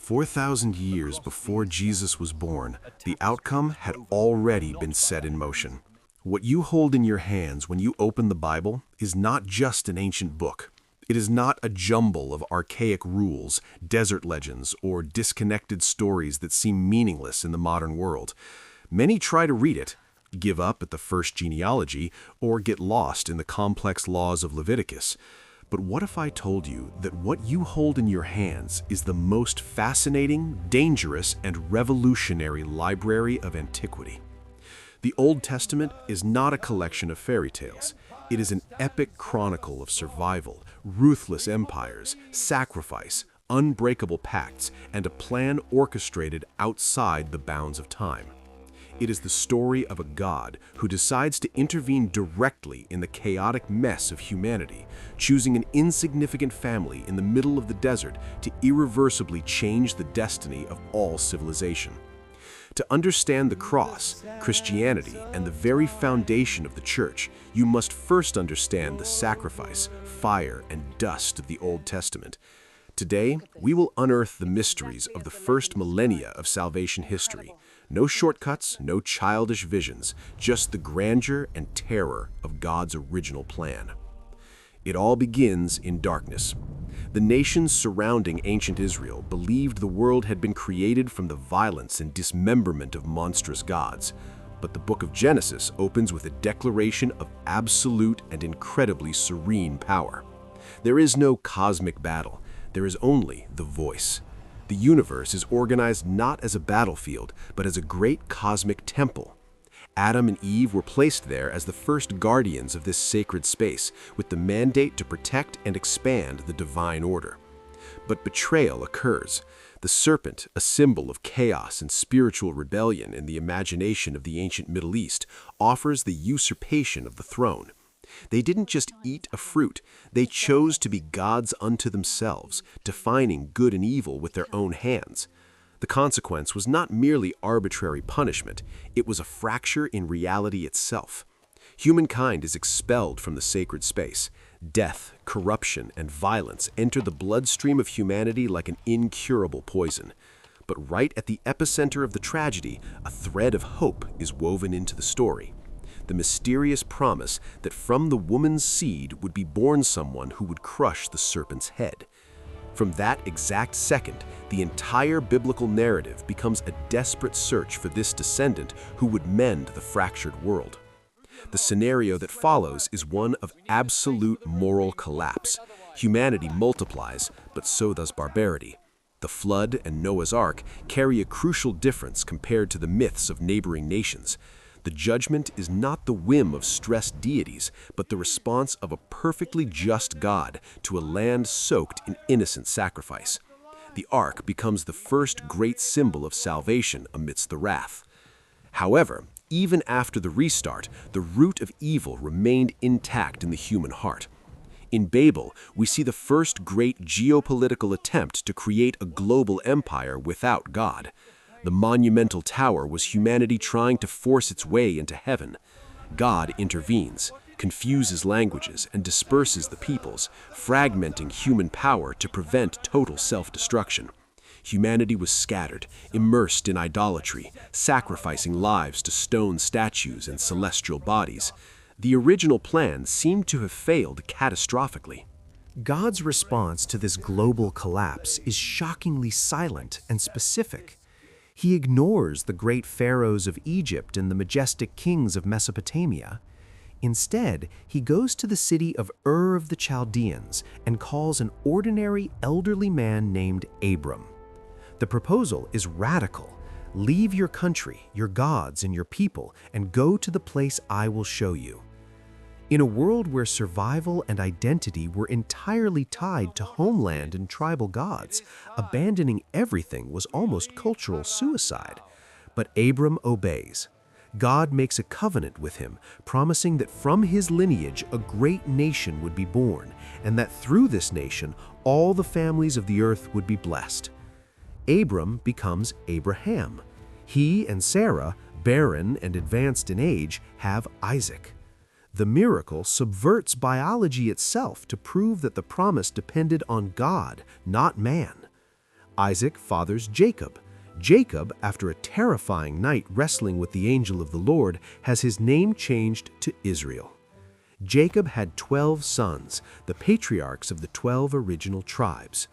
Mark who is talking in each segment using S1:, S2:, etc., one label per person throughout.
S1: 4,000 years before Jesus was born, the outcome had already been set in motion. What you hold in your hands when you open the Bible is not just an ancient book. It is not a jumble of archaic rules, desert legends, or disconnected stories that seem meaningless in the modern world. Many try to read it, give up at the first genealogy, or get lost in the complex laws of Leviticus. But what if I told you that what you hold in your hands is the most fascinating, dangerous, and revolutionary library of antiquity? The Old Testament is not a collection of fairy tales. It is an epic chronicle of survival, ruthless empires, sacrifice, unbreakable pacts, and a plan orchestrated outside the bounds of time. It is the story of a God who decides to intervene directly in the chaotic mess of humanity, choosing an insignificant family in the middle of the desert to irreversibly change the destiny of all civilization. To understand the cross, Christianity, and the very foundation of the church, you must first understand the sacrifice, fire, and dust of the Old Testament. Today, we will unearth the mysteries of the first millennia of salvation history. No shortcuts, no childish visions, just the grandeur and terror of God's original plan. It all begins in darkness. The nations surrounding ancient Israel believed the world had been created from the violence and dismemberment of monstrous gods. But the book of Genesis opens with a declaration of absolute and incredibly serene power. There is no cosmic battle. There is only the voice. The universe is organized not as a battlefield, but as a great cosmic temple. Adam and Eve were placed there as the first guardians of this sacred space, with the mandate to protect and expand the divine order. But betrayal occurs. The serpent, a symbol of chaos and spiritual rebellion in the imagination of the ancient Middle East, offers the usurpation of the throne. They didn't just eat a fruit, they chose to be gods unto themselves, defining good and evil with their own hands. The consequence was not merely arbitrary punishment, it was a fracture in reality itself. Humankind is expelled from the sacred space. Death, corruption, and violence enter the bloodstream of humanity like an incurable poison. But right at the epicenter of the tragedy, a thread of hope is woven into the story. The mysterious promise that from the woman's seed would be born someone who would crush the serpent's head. From that exact second, the entire biblical narrative becomes a desperate search for this descendant who would mend the fractured world. The scenario that follows is one of absolute moral collapse. Humanity multiplies, but so does barbarity. The flood and Noah's Ark carry a crucial difference compared to the myths of neighboring nations. The judgment is not the whim of stressed deities, but the response of a perfectly just God to a land soaked in innocent sacrifice. The ark becomes the first great symbol of salvation amidst the wrath. However, even after the restart, the root of evil remained intact in the human heart. In Babel, we see the first great geopolitical attempt to create a global empire without God. The monumental tower was humanity trying to force its way into heaven. God intervenes, confuses languages, and disperses the peoples, fragmenting human power to prevent total self-destruction. Humanity was scattered, immersed in idolatry, sacrificing lives to stone statues and celestial bodies. The original plan seemed to have failed catastrophically.
S2: God's response to this global collapse is shockingly silent and specific. He ignores the great pharaohs of Egypt and the majestic kings of Mesopotamia. Instead, he goes to the city of Ur of the Chaldeans and calls an ordinary elderly man named Abram. The proposal is radical. Leave your country, your gods, and your people, and go to the place I will show you. In a world where survival and identity were entirely tied to homeland and tribal gods, abandoning everything was almost cultural suicide. But Abram obeys. God makes a covenant with him, promising that from his lineage a great nation would be born, and that through this nation all the families of the earth would be blessed. Abram becomes Abraham. He and Sarah, barren and advanced in age, have Isaac. The miracle subverts biology itself to prove that the promise depended on God, not man. Isaac fathers Jacob. Jacob, after a terrifying night wrestling with the angel of the Lord, has his name changed to Israel. Jacob had 12 sons, the patriarchs of the 12 original tribes.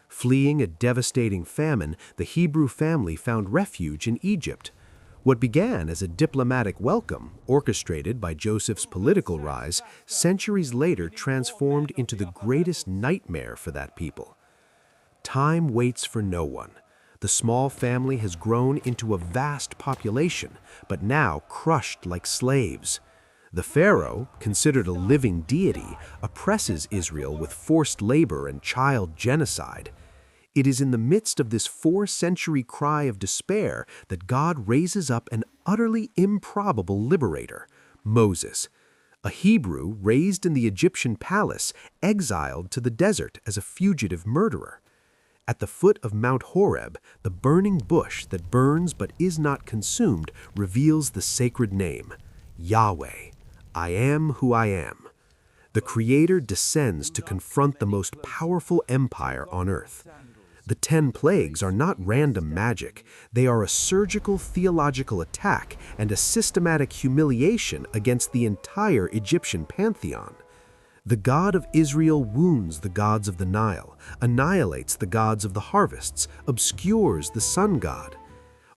S2: Fleeing a devastating famine, the Hebrew family found refuge in Egypt. What began as a diplomatic welcome, orchestrated by Joseph's political rise, centuries later transformed into the greatest nightmare for that people. Time waits for no one. The small family has grown into a vast population, but now crushed like slaves. The Pharaoh, considered a living deity, oppresses Israel with forced labor and child genocide. It is in the midst of this 4-century cry of despair that God raises up an utterly improbable liberator, Moses, a Hebrew raised in the Egyptian palace, exiled to the desert as a fugitive murderer. At the foot of Mount Horeb, the burning bush that burns but is not consumed reveals the sacred name, Yahweh, I am who I am. The Creator descends to confront the most powerful empire on earth. The 10 plagues are not random magic. They are a surgical theological attack and a systematic humiliation against the entire Egyptian pantheon. The God of Israel wounds the gods of the Nile, annihilates the gods of the harvests, obscures the sun god.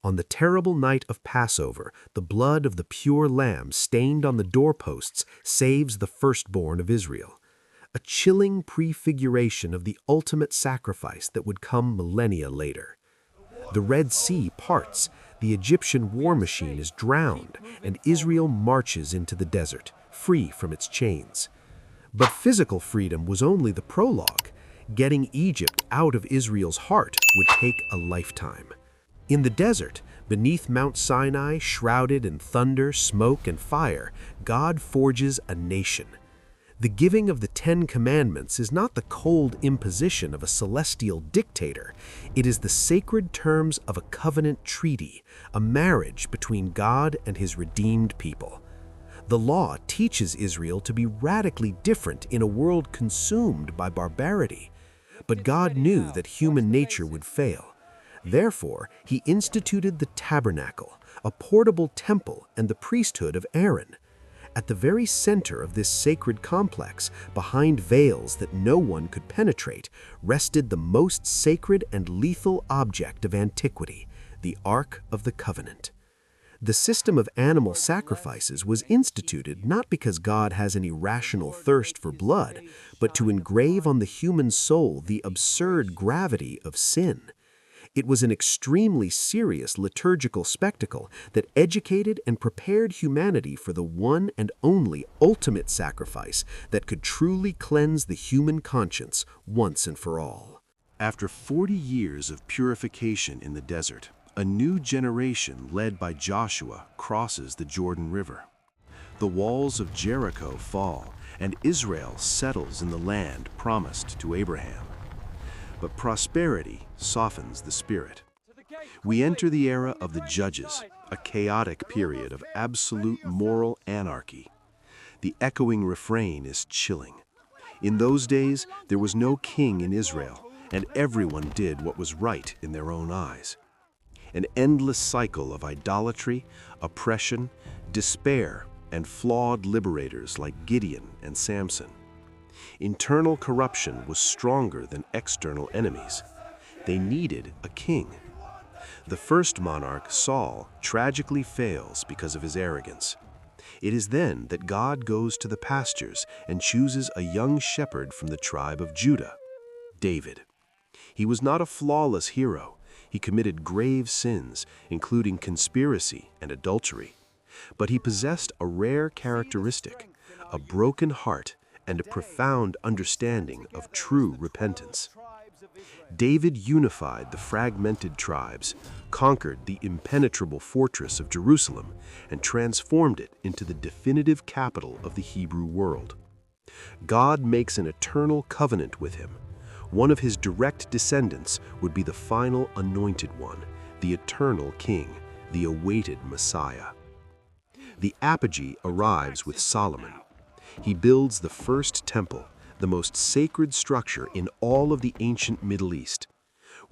S2: On the terrible night of Passover, the blood of the pure lamb stained on the doorposts saves the firstborn of Israel. A chilling prefiguration of the ultimate sacrifice that would come millennia later. The Red Sea parts, the Egyptian war machine is drowned, and Israel marches into the desert, free from its chains. But physical freedom was only the prologue. Getting Egypt out of Israel's heart would take a lifetime. In the desert, beneath Mount Sinai, shrouded in thunder, smoke, and fire, God forges a nation. The giving of the 10 Commandments is not the cold imposition of a celestial dictator. It is the sacred terms of a covenant treaty, a marriage between God and his redeemed people. The law teaches Israel to be radically different in a world consumed by barbarity. But God knew that human nature would fail. Therefore, he instituted the Tabernacle, a portable temple, and the priesthood of Aaron. At the very center of this sacred complex, behind veils that no one could penetrate, rested the most sacred and lethal object of antiquity, the Ark of the Covenant. The system of animal sacrifices was instituted not because God has an irrational thirst for blood, but to engrave on the human soul the absurd gravity of sin. It was an extremely serious liturgical spectacle that educated and prepared humanity for the one and only ultimate sacrifice that could truly cleanse the human conscience once and for all.
S1: After 40 years of purification in the desert, a new generation led by Joshua crosses the Jordan River. The walls of Jericho fall, and Israel settles in the land promised to Abraham. But prosperity softens the spirit. We enter the era of the Judges, a chaotic period of absolute moral anarchy. The echoing refrain is chilling. In those days, there was no king in Israel, and everyone did what was right in their own eyes. An endless cycle of idolatry, oppression, despair, and flawed liberators like Gideon and Samson. Internal corruption was stronger than external enemies. They needed a king. The first monarch, Saul, tragically fails because of his arrogance. It is then that God goes to the pastures and chooses a young shepherd from the tribe of Judah, David. He was not a flawless hero. He committed grave sins, including conspiracy and adultery. But he possessed a rare characteristic, a broken heart and a profound understanding of true repentance. David unified the fragmented tribes, conquered the impenetrable fortress of Jerusalem, and transformed it into the definitive capital of the Hebrew world. God makes an eternal covenant with him. One of his direct descendants would be the final anointed one, the eternal king, the awaited Messiah. The apogee arrives with Solomon. He builds the first temple, the most sacred structure in all of the ancient Middle East.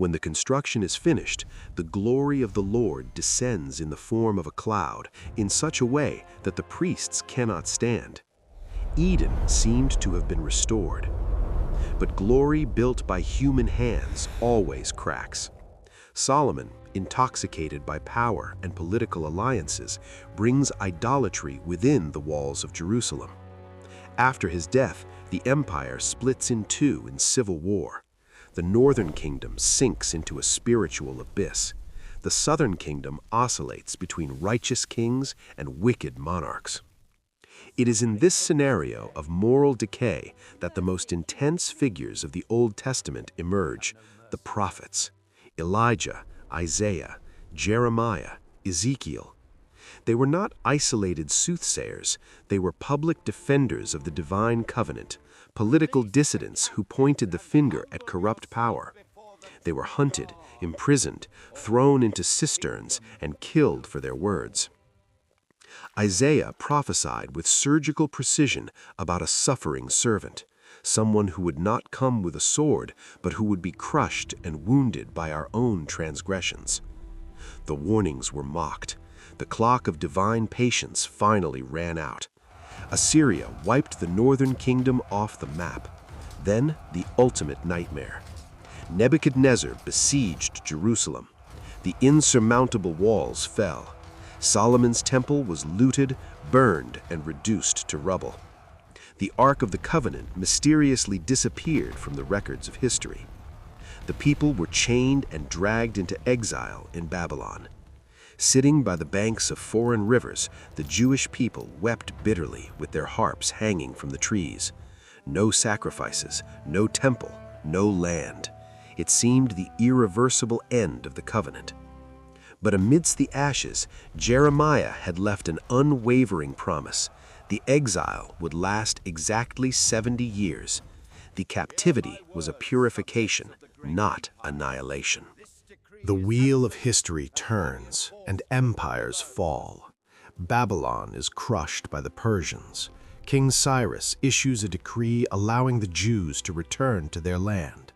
S3: When the construction is finished, the glory of the Lord descends in the form of a cloud in such a way that the priests cannot stand. Eden seemed to have been restored. But glory built by human hands always cracks. Solomon, intoxicated by power and political alliances, brings idolatry within the walls of Jerusalem. After his death, the empire splits in two in civil war. The northern kingdom sinks into a spiritual abyss. The southern kingdom oscillates between righteous kings and wicked monarchs. It is in this scenario of moral decay that the most intense figures of the Old Testament emerge: the prophets, Elijah, Isaiah, Jeremiah, Ezekiel. They were not isolated soothsayers, they were public defenders of the divine covenant, political dissidents who pointed the finger at corrupt power. They were hunted, imprisoned, thrown into cisterns, and killed for their words. Isaiah prophesied with surgical precision about a suffering servant, someone who would not come with a sword, but who would be crushed and wounded by our own transgressions. The warnings were mocked. The clock of divine patience finally ran out. Assyria wiped the northern kingdom off the map. Then the ultimate nightmare. Nebuchadnezzar besieged Jerusalem. The insurmountable walls fell. Solomon's temple was looted, burned, and reduced to rubble. The Ark of the Covenant mysteriously disappeared from the records of history. The people were chained and dragged into exile in Babylon. Sitting by the banks of foreign rivers, the Jewish people wept bitterly with their harps hanging from the trees. No sacrifices, no temple, no land. It seemed the irreversible end of the covenant. But amidst the ashes, Jeremiah had left an unwavering promise. The exile would last exactly 70 years. The captivity was a purification, not annihilation.
S1: The wheel of history turns, and empires fall. Babylon is crushed by the Persians. King Cyrus issues a decree allowing the Jews to return to their land.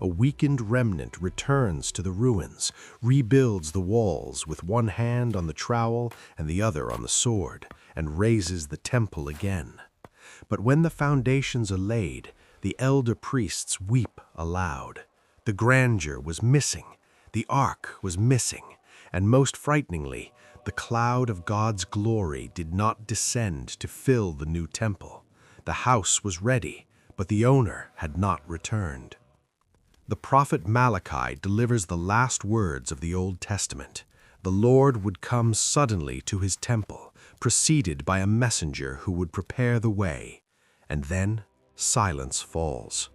S1: A weakened remnant returns to the ruins, rebuilds the walls with one hand on the trowel and the other on the sword, and raises the temple again. But when the foundations are laid, the elder priests weep aloud. The grandeur was missing. The ark was missing, and most frighteningly, the cloud of God's glory did not descend to fill the new temple. The house was ready, but the owner had not returned. The prophet Malachi delivers the last words of the Old Testament. The Lord would come suddenly to his temple, preceded by a messenger who would prepare the way. And then silence falls.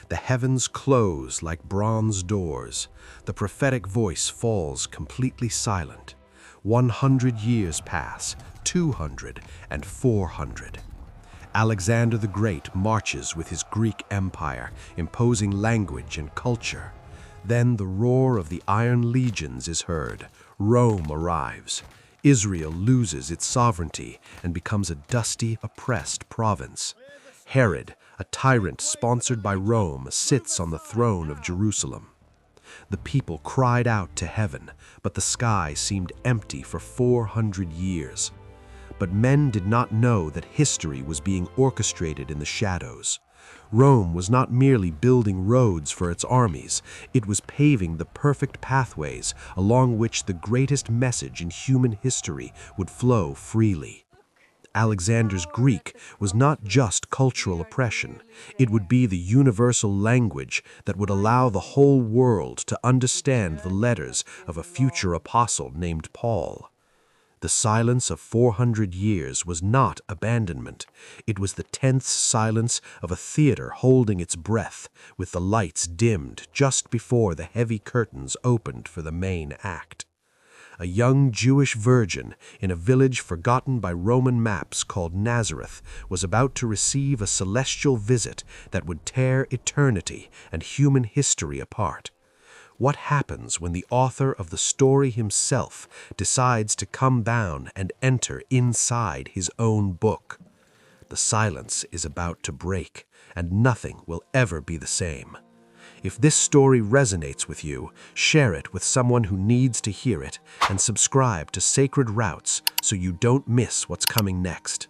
S1: The heavens close like bronze doors. The prophetic voice falls completely silent. 100 years pass, 200, and 400. Alexander the Great marches with his Greek Empire, imposing language and culture. Then the roar of the Iron Legions is heard. Rome arrives. Israel loses its sovereignty and becomes a dusty, oppressed province. Herod, a tyrant sponsored by Rome, sits on the throne of Jerusalem. The people cried out to heaven, but the sky seemed empty for 400 years. But men did not know that history was being orchestrated in the shadows. Rome was not merely building roads for its armies, it was paving the perfect pathways along which the greatest message in human history would flow freely. Alexander's Greek was not just cultural oppression, it would be the universal language that would allow the whole world to understand the letters of a future apostle named Paul. The silence of 400 years was not abandonment. It was the tense silence of a theater holding its breath, with the lights dimmed just before the heavy curtains opened for the main act. A young Jewish virgin in a village forgotten by Roman maps called Nazareth was about to receive a celestial visit that would tear eternity and human history apart. What happens when the author of the story himself decides to come down and enter inside his own book? The silence is about to break, and nothing will ever be the same.
S3: If this story resonates with you, share it with someone who needs to hear it, and subscribe to Sacred Routes so you don't miss what's coming next.